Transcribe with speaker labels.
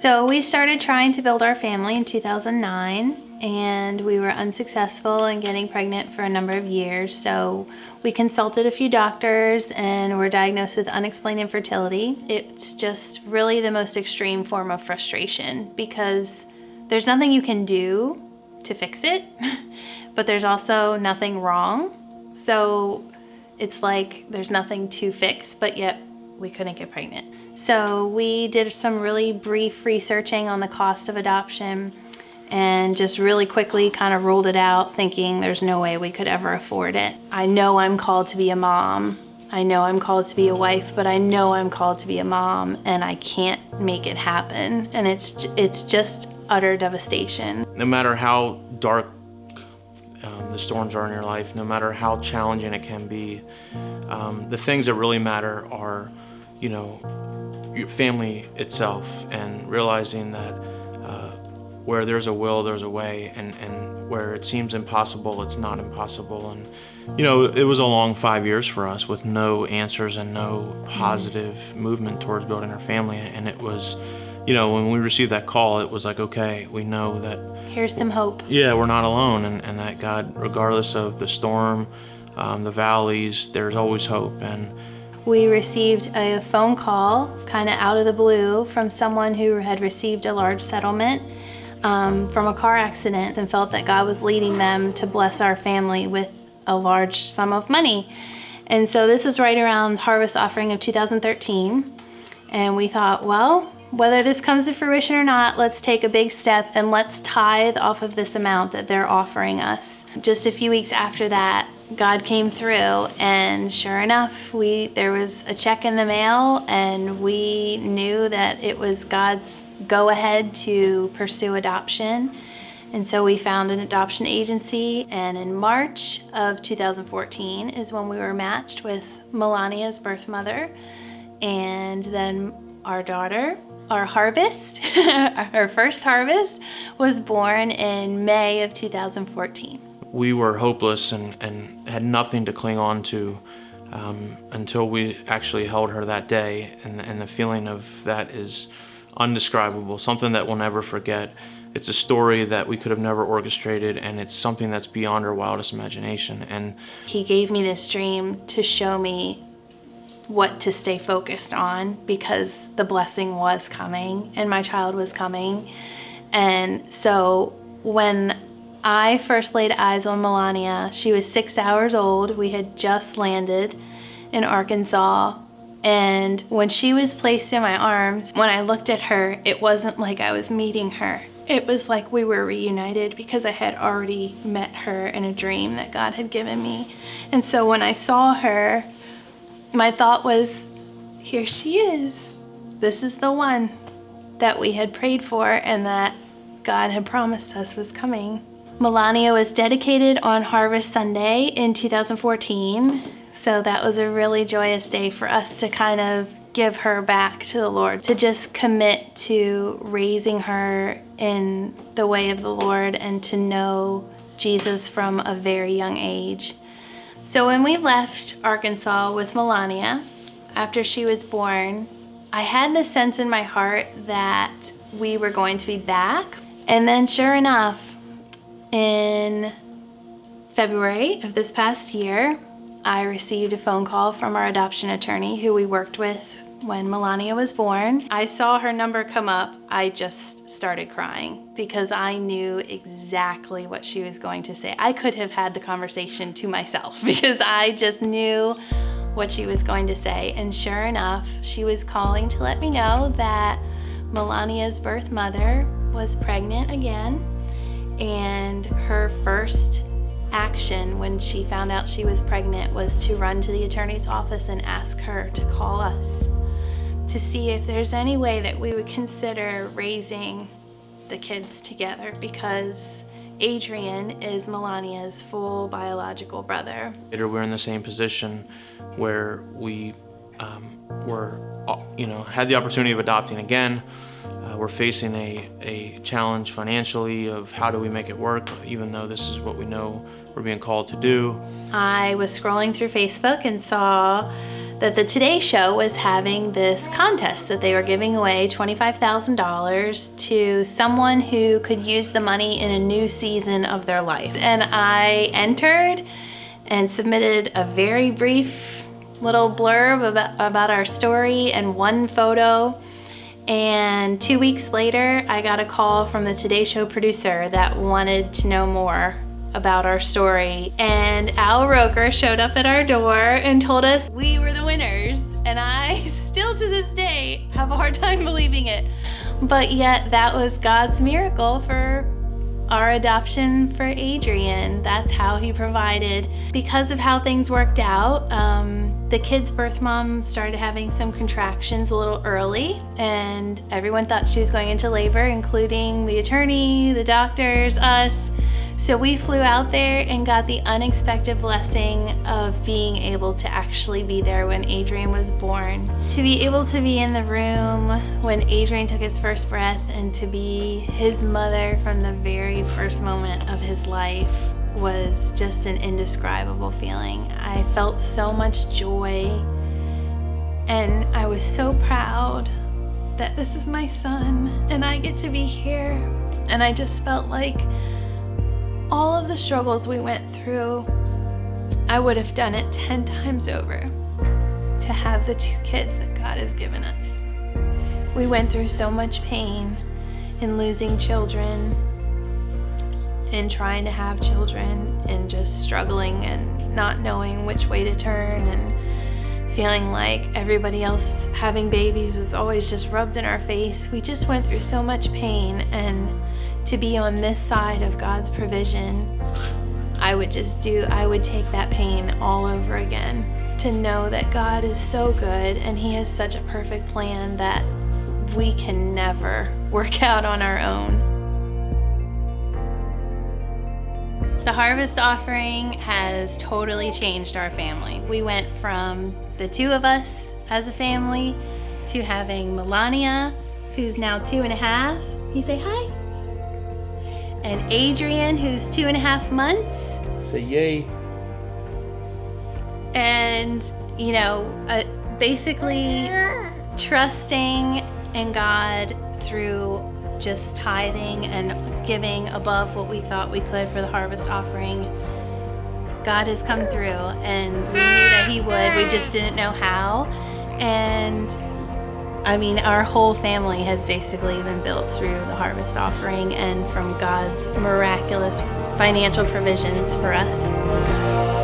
Speaker 1: So we started trying to build our family in 2009, and we were unsuccessful in getting pregnant for a number of years. So we consulted a few doctors and were diagnosed with unexplained infertility. It's just really the most extreme form of frustration because there's nothing you can do to fix it, but there's also nothing wrong. So it's like there's nothing to fix, but yet we couldn't get pregnant. So we did some really brief researching on the cost of adoption and just really quickly kind of ruled it out, thinking there's no way we could ever afford it. I know I'm called to be a mom. I know I'm called to be a wife, but I know I'm called to be a mom, and I can't make it happen. And it's just utter devastation.
Speaker 2: No matter how dark the storms are in your life, no matter how challenging it can be, the things that really matter are, your family itself, and realizing that where there's a will, there's a way, and where it seems impossible, it's not impossible. And it was a long 5 years for us with no answers and no positive movement towards building our family. And it was, when we received that call, it was like, okay, we know that
Speaker 1: here's some hope.
Speaker 2: Yeah, we're not alone, and that God, regardless of the storm, the valleys, there's always hope. And
Speaker 1: we received a phone call kind of out of the blue from someone who had received a large settlement from a car accident and felt that God was leading them to bless our family with a large sum of money. And so this was right around harvest offering of 2013. And we thought, well, whether this comes to fruition or not, let's take a big step and let's tithe off of this amount that they're offering us. Just a few weeks after that, God came through, and sure enough, there was a check in the mail, and we knew that it was God's go-ahead to pursue adoption. And so we found an adoption agency, and in March of 2014 is when we were matched with Melania's birth mother, and then our daughter. Our harvest, our first harvest, was born in May of 2014.
Speaker 2: We were hopeless and had nothing to cling on to until we actually held her that day. And the feeling of that is undescribable, something that we'll never forget. It's a story that we could have never orchestrated, and it's something that's beyond our wildest imagination. And
Speaker 1: He gave me this dream to show me what to stay focused on, because the blessing was coming and my child was coming. And so when I first laid eyes on Melania, she was 6 hours old. We had just landed in Arkansas. And when she was placed in my arms, when I looked at her, it wasn't like I was meeting her. It was like we were reunited, because I had already met her in a dream that God had given me. And so when I saw her, my thought was, here she is. This is the one that we had prayed for and that God had promised us was coming. Melania was dedicated on Harvest Sunday in 2014. So that was a really joyous day for us to kind of give her back to the Lord, to just commit to raising her in the way of the Lord and to know Jesus from a very young age. So when we left Arkansas with Melania, after she was born, I had this sense in my heart that we were going to be back. And then sure enough, in February of this past year, I received a phone call from our adoption attorney who we worked with when Melania was born. I saw her number come up. I just started crying because I knew exactly what she was going to say. I could have had the conversation to myself because I just knew what she was going to say. And sure enough, she was calling to let me know that Melania's birth mother was pregnant again. And her first action when she found out she was pregnant was to run to the attorney's office and ask her to call us to see if there's any way that we would consider raising the kids together, because Adrian is Melania's full biological brother.
Speaker 2: Later, we're in the same position where we had the opportunity of adopting again. We're facing a challenge financially of how do we make it work, even though this is what we know we're being called to do.
Speaker 1: I was scrolling through Facebook and saw that the Today Show was having this contest that they were giving away $25,000 to someone who could use the money in a new season of their life. And I entered and submitted a very brief little blurb about our story and one photo. And 2 weeks later, I got a call from the Today Show producer that wanted to know more about our story. And Al Roker showed up at our door and told us we were the winners. And I still to this day have a hard time believing it. But yet that was God's miracle for our adoption for Adrian. That's how he provided. Because of how things worked out, the kid's birth mom started having some contractions a little early, and everyone thought she was going into labor, including the attorney, the doctors, us. So we flew out there and got the unexpected blessing of being able to actually be there when Adrian was born. To be able to be in the room when Adrian took his first breath and to be his mother from the very first moment of his life was just an indescribable feeling. I felt so much joy, and I was so proud that this is my son and I get to be here. And I just felt like all of the struggles we went through, I would have done it 10 times over to have the 2 kids that God has given us. We went through so much pain in losing children and trying to have children and just struggling and not knowing which way to turn and feeling like everybody else having babies was always just rubbed in our face. We just went through so much pain, and to be on this side of God's provision, I would take that pain all over again. To know that God is so good and He has such a perfect plan that we can never work out on our own. The harvest offering has totally changed our family. We went from the 2 of us as a family to having Melania, who's now 2.5. You say hi? And Adrian, who's 2.5 months.
Speaker 2: Say yay.
Speaker 1: And, basically trusting in God through just tithing and giving above what we thought we could for the harvest offering. God has come through, and we knew that He would. We just didn't know how. And our whole family has basically been built through the harvest offering and from God's miraculous financial provisions for us.